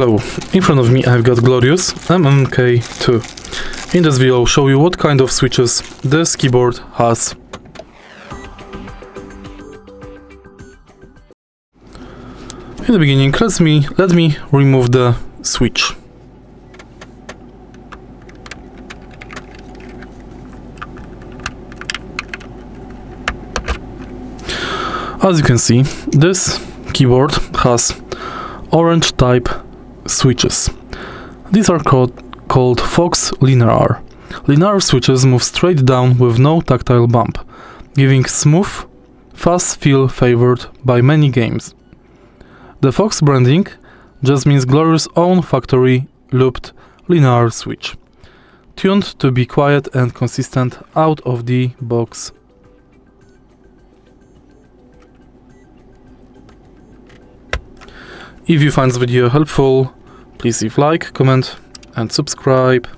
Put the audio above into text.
Hello, in front of me I've got Glorious GMMK2. In this video I'll show you what kind of switches this keyboard has. In the beginning, let me remove the switch. As you can see, this keyboard has orange type switches. These are called Fox linear. Linear switches move straight down with no tactile bump, giving smooth, fast feel favored by many games. The Fox branding just means Glorious' own factory looped linear switch, tuned to be quiet and consistent out of the box. If you find this video helpful, please leave like, comment and subscribe.